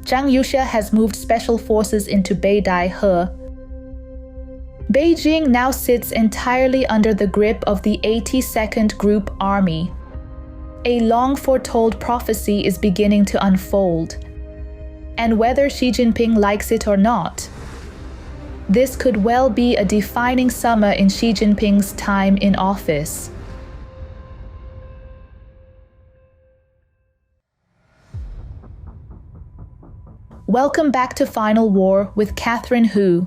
Zhang Youxia has moved special forces into Beidaihe. Beijing now sits entirely under the grip of the 82nd Group Army. A long foretold prophecy is beginning to unfold. And whether Xi Jinping likes it or not, this could well be a defining summer in Xi Jinping's time in office. Welcome back to Final War with Katherine Hu.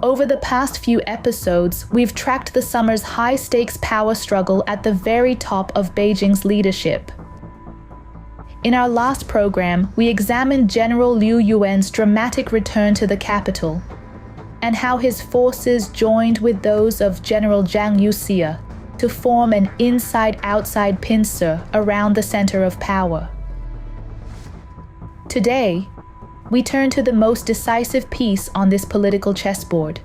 Over the past few episodes, we've tracked the summer's high-stakes power struggle at the very top of Beijing's leadership. In our last program, we examined General Liu Yuan's dramatic return to the capital, and how his forces joined with those of General Zhang Youxia to form an inside-outside pincer around the center of power. Today, we turn to the most decisive piece on this political chessboard: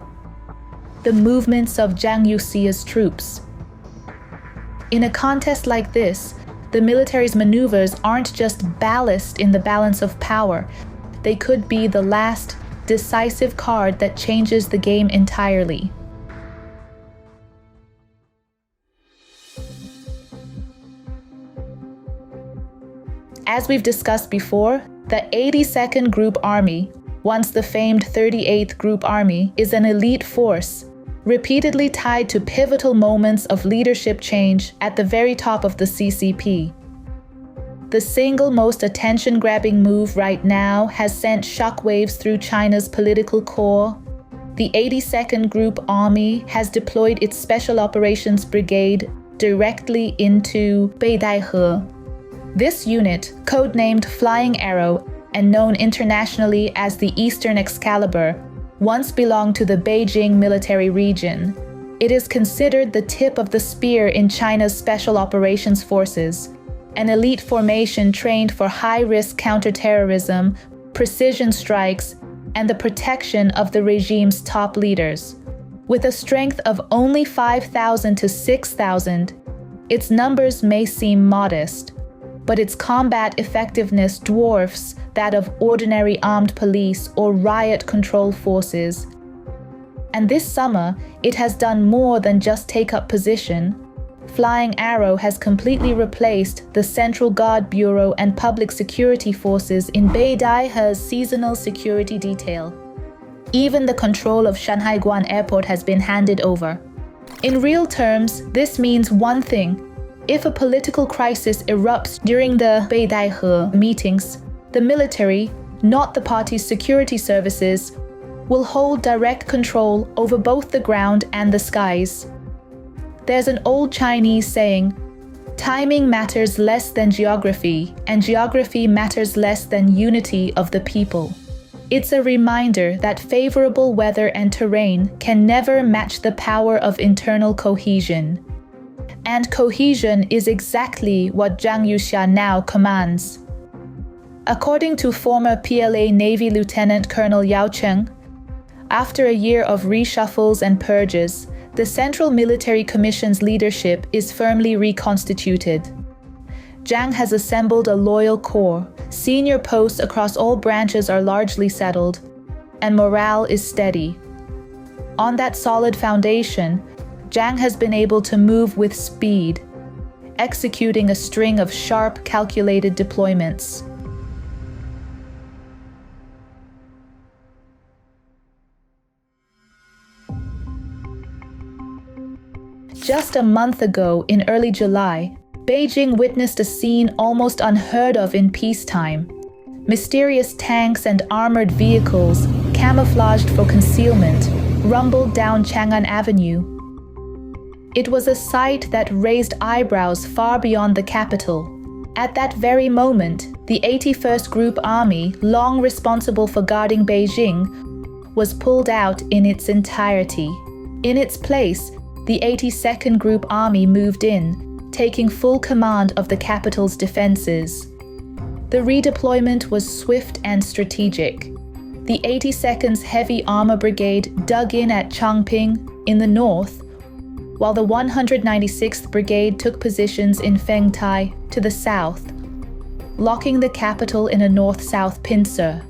the movements of Zhang Youxia's troops. In a contest like this, the military's maneuvers aren't just ballast in the balance of power. They could be the last decisive card that changes the game entirely. As we've discussed before, the 82nd Group Army, once the famed 38th Group Army, is an elite force, repeatedly tied to pivotal moments of leadership change at the very top of the CCP. The single most attention-grabbing move right now has sent shockwaves through China's political core. The 82nd Group Army has deployed its Special Operations Brigade directly into Beidaihe. This unit, codenamed Flying Arrow and known internationally as the Eastern Excalibur, once belonged to the Beijing military region. It is considered the tip of the spear in China's Special Operations Forces, an elite formation trained for high-risk counterterrorism, precision strikes, and the protection of the regime's top leaders. With a strength of only 5,000 to 6,000, its numbers may seem modest, but its combat effectiveness dwarfs that of ordinary armed police or riot control forces. And this summer, it has done more than just take up position. Flying Arrow has completely replaced the Central Guard Bureau and Public Security Forces in Beidaihe's seasonal security detail. Even the control of Shanhaiguan Airport has been handed over. In real terms, this means one thing. If a political crisis erupts during the Beidaihe meetings, the military, not the party's security services, will hold direct control over both the ground and the skies. There's an old Chinese saying, "Timing matters less than geography, and geography matters less than unity of the people." It's a reminder that favorable weather and terrain can never match the power of internal cohesion. And cohesion is exactly what Zhang Youxia now commands. According to former PLA Navy Lieutenant Colonel Yao Cheng, after a year of reshuffles and purges, the Central Military Commission's leadership is firmly reconstituted. Zhang has assembled a loyal corps, senior posts across all branches are largely settled, and morale is steady. On that solid foundation, Zhang has been able to move with speed, executing a string of sharp, calculated deployments. Just a month ago, in early July, Beijing witnessed a scene almost unheard of in peacetime. Mysterious tanks and armored vehicles, camouflaged for concealment, rumbled down Chang'an Avenue. It was a sight that raised eyebrows far beyond the capital. At that very moment, the 81st Group Army, long responsible for guarding Beijing, was pulled out in its entirety. In its place, the 82nd Group Army moved in, taking full command of the capital's defenses. The redeployment was swift and strategic. The 82nd's Heavy Armor Brigade dug in at Changping in the north, while the 196th Brigade took positions in Fengtai to the south. locking the capital in a north-south pincer.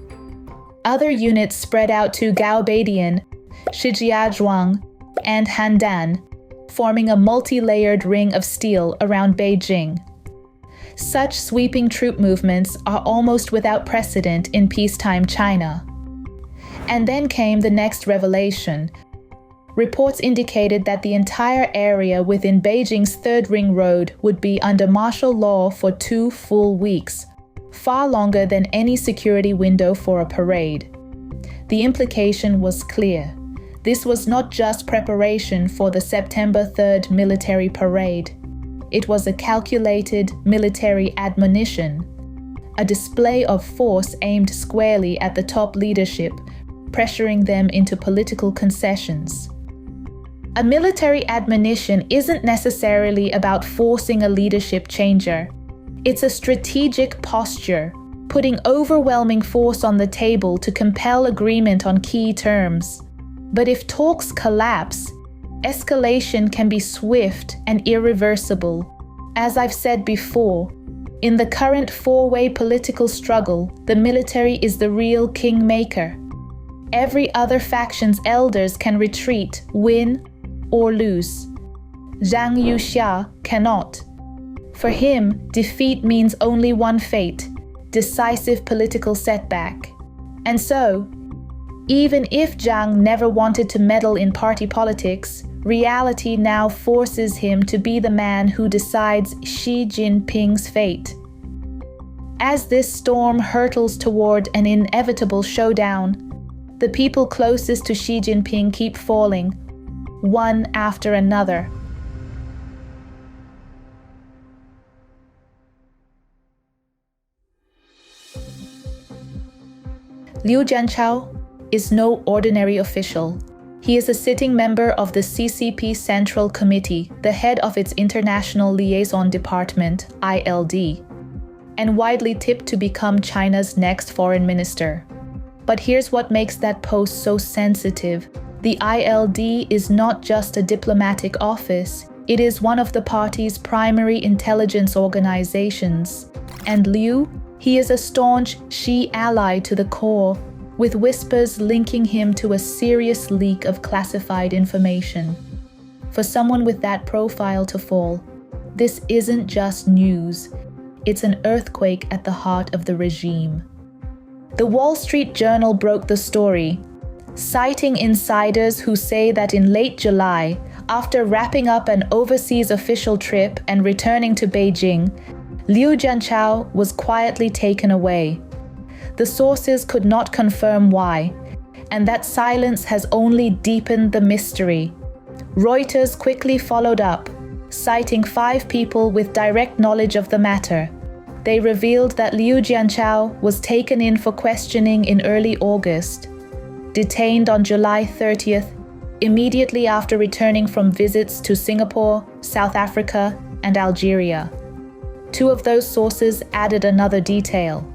Other units spread out to Beidaihe, Shijiazhuang, and Handan, forming a multi-layered ring of steel around Beijing. Such sweeping troop movements are almost without precedent in peacetime China. And then came the next revelation. Reports indicated that the entire area within Beijing's Third Ring Road would be under martial law for 2 full weeks, far longer than any security window for a parade. The implication was clear. This was not just preparation for the September 3rd military parade. It was a calculated military admonition, a display of force aimed squarely at the top leadership, pressuring them into political concessions. A military admonition isn't necessarily about forcing a leadership changer. It's a strategic posture, putting overwhelming force on the table to compel agreement on key terms. But if talks collapse, escalation can be swift and irreversible. As I've said before, in the current four-way political struggle, the military is the real kingmaker. Every other faction's elders can retreat, win, or lose. Zhang Youxia cannot. For him, defeat means only one fate: decisive political setback. And so, even if Zhang never wanted to meddle in party politics, reality now forces him to be the man who decides Xi Jinping's fate. As this storm hurtles toward an inevitable showdown, the people closest to Xi Jinping keep falling, one after another. Liu Jianchao is no ordinary official. He is a sitting member of the CCP Central Committee, the head of its International Liaison Department, ILD, and widely tipped to become China's next foreign minister. But here's what makes that post so sensitive. The ILD is not just a diplomatic office, it is one of the party's primary intelligence organizations. And Liu, he is a staunch Xi ally to the core, with whispers linking him to a serious leak of classified information. For someone with that profile to fall, this isn't just news, it's an earthquake at the heart of the regime. The Wall Street Journal broke the story, citing insiders who say that in late July, after wrapping up an overseas official trip and returning to Beijing, Liu Jianchao was quietly taken away. The sources could not confirm why, and that silence has only deepened the mystery. Reuters quickly followed up, citing 5 people with direct knowledge of the matter. They revealed that Liu Jianchao was taken in for questioning in early August, detained on July 30th, immediately after returning from visits to Singapore, South Africa, and Algeria. 2 of those sources added another detail.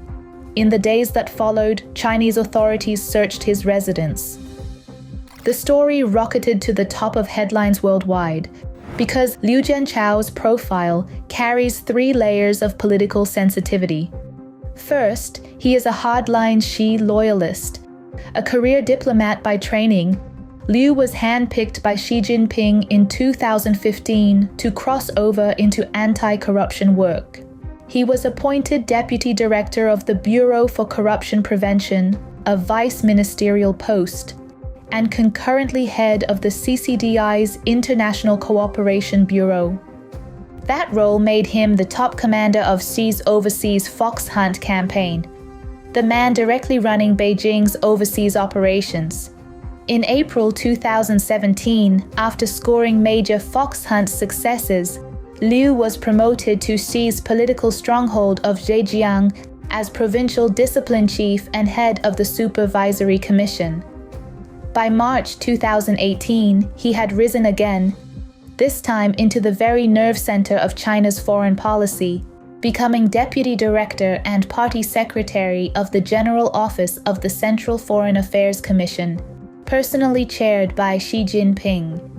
In the days that followed, Chinese authorities searched his residence. The story rocketed to the top of headlines worldwide because Liu Jianchao's profile carries 3 layers of political sensitivity. First, he is a hardline Xi loyalist. A career diplomat by training, Liu was handpicked by Xi Jinping in 2015 to cross over into anti-corruption work. He was appointed Deputy Director of the Bureau for Corruption Prevention, a vice-ministerial post, and concurrently head of the CCDI's International Cooperation Bureau. That role made him the top commander of Xi's overseas fox hunt campaign, the man directly running Beijing's overseas operations. In April 2017, after scoring major fox hunt successes, Liu was promoted to Xi's political stronghold of Zhejiang as provincial discipline chief and head of the Supervisory Commission. By March 2018, he had risen again, this time into the very nerve center of China's foreign policy, becoming Deputy Director and Party Secretary of the General Office of the Central Foreign Affairs Commission, personally chaired by Xi Jinping.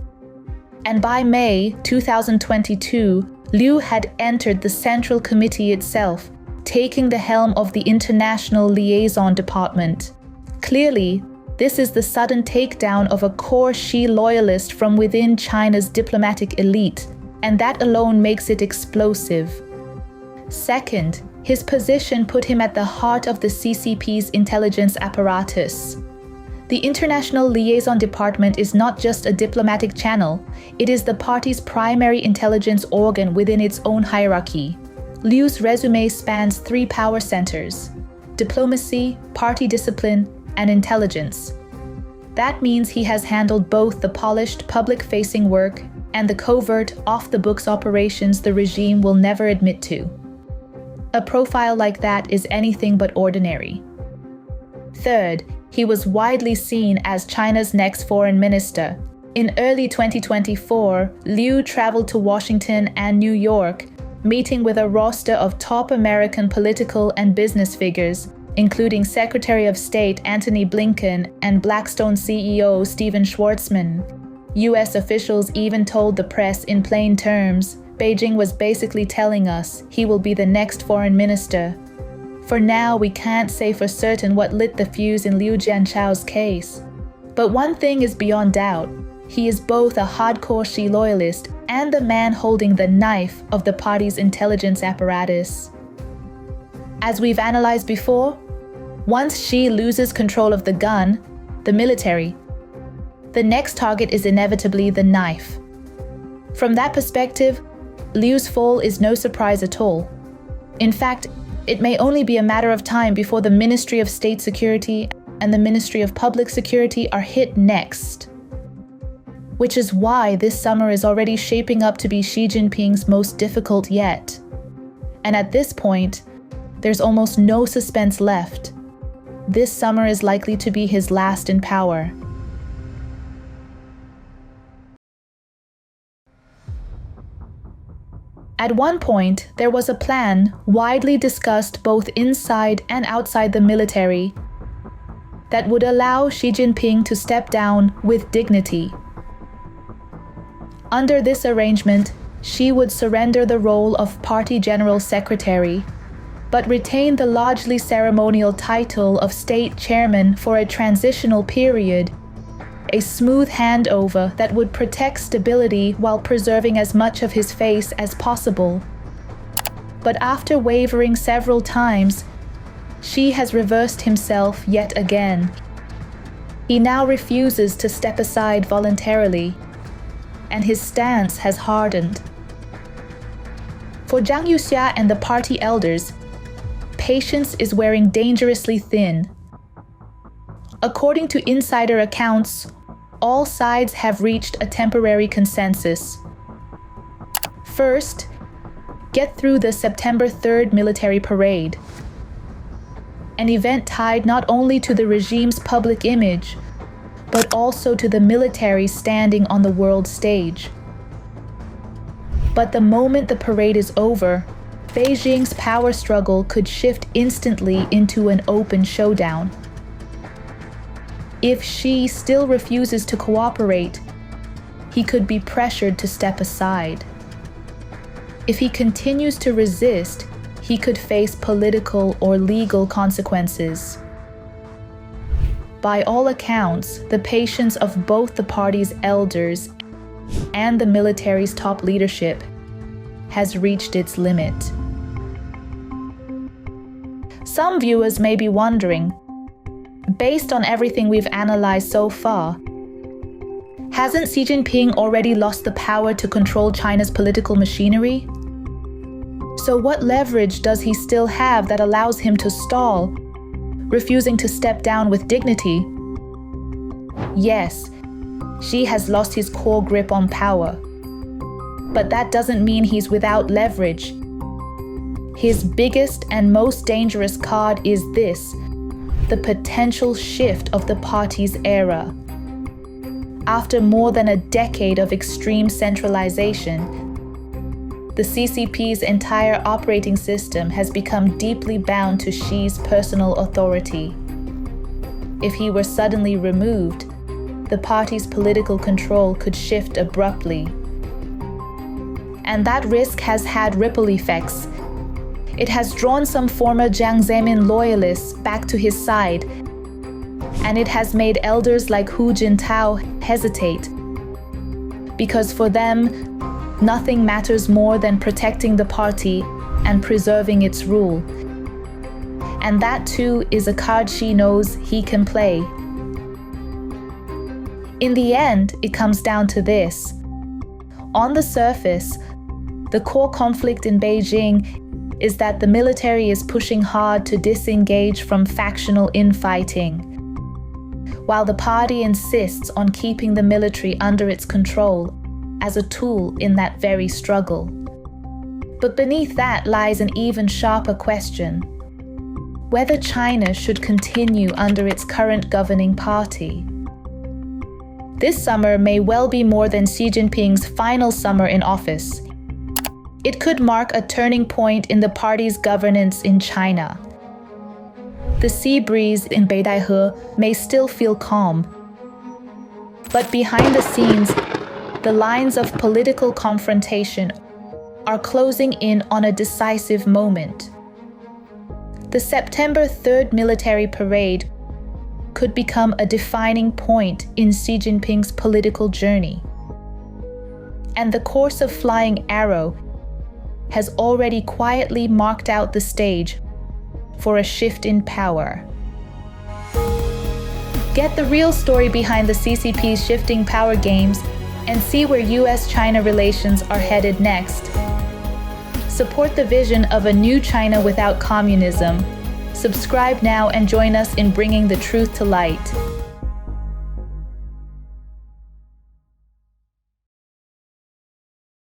And by May 2022, Liu had entered the Central Committee itself, taking the helm of the International Liaison Department. Clearly, this is the sudden takedown of a core Xi loyalist from within China's diplomatic elite, and that alone makes it explosive. Second, his position put him at the heart of the CCP's intelligence apparatus. The International Liaison Department is not just a diplomatic channel, it is the party's primary intelligence organ within its own hierarchy. Liu's resume spans 3 power centers: diplomacy, party discipline, and intelligence. That means he has handled both the polished, public-facing work and the covert, off-the-books operations the regime will never admit to. A profile like that is anything but ordinary. Third, he was widely seen as China's next foreign minister. In early 2024, Liu traveled to Washington and New York, meeting with a roster of top American political and business figures, including Secretary of State Antony Blinken and Blackstone CEO Steven Schwarzman. US officials even told the press in plain terms, Beijing was basically telling us he will be the next foreign minister. For now, we can't say for certain what lit the fuse in Liu Jianchao's case. But one thing is beyond doubt. He is both a hardcore Xi loyalist and the man holding the knife of the party's intelligence apparatus. As we've analyzed before, once Xi loses control of the gun, the military, the next target is inevitably the knife. From that perspective, Liu's fall is no surprise at all. In fact, it may only be a matter of time before the Ministry of State Security and the Ministry of Public Security are hit next. Which is why this summer is already shaping up to be Xi Jinping's most difficult yet. And at this point, there's almost no suspense left. This summer is likely to be his last in power. At one point, there was a plan widely discussed both inside and outside the military that would allow Xi Jinping to step down with dignity. Under this arrangement, Xi would surrender the role of Party General Secretary, but retain the largely ceremonial title of State Chairman for a transitional period, a smooth handover that would protect stability while preserving as much of his face as possible. But after wavering several times, Xi has reversed himself yet again. He now refuses to step aside voluntarily, and his stance has hardened. For Zhang Youxia and the party elders, patience is wearing dangerously thin. According to insider accounts, all sides have reached a temporary consensus. First, get through the September 3rd military parade, an event tied not only to the regime's public image, but also to the military standing on the world stage. But the moment the parade is over, Beijing's power struggle could shift instantly into an open showdown. If Xi still refuses to cooperate, he could be pressured to step aside. If he continues to resist, he could face political or legal consequences. By all accounts, the patience of both the party's elders and the military's top leadership has reached its limit. Some viewers may be wondering, based on everything we've analyzed so far, hasn't Xi Jinping already lost the power to control China's political machinery? So what leverage does he still have that allows him to stall, refusing to step down with dignity? Yes, Xi has lost his core grip on power. But that doesn't mean he's without leverage. His biggest and most dangerous card is this: the potential shift of the party's era. After more than a decade of extreme centralization, the CCP's entire operating system has become deeply bound to Xi's personal authority. If he were suddenly removed, the party's political control could shift abruptly. And that risk has had ripple effects. It has drawn some former Jiang Zemin loyalists back to his side, and it has made elders like Liu Jianchao hesitate, because for them, nothing matters more than protecting the party and preserving its rule. And that too is a card she knows he can play. In the end, it comes down to this. On the surface, the core conflict in Beijing is that the military is pushing hard to disengage from factional infighting, while the party insists on keeping the military under its control as a tool in that very struggle. But beneath that lies an even sharper question: whether China should continue under its current governing party. This summer may well be more than Xi Jinping's final summer in office. It could mark a turning point in the party's governance in China. The sea breeze in Beidaihe may still feel calm, but behind the scenes, the lines of political confrontation are closing in on a decisive moment. The September 3rd military parade could become a defining point in Xi Jinping's political journey. And the course of Flying Arrow has already quietly marked out the stage for a shift in power. Get the real story behind the CCP's shifting power games and see where US-China relations are headed next. Support the vision of a new China without communism. Subscribe now and join us in bringing the truth to light.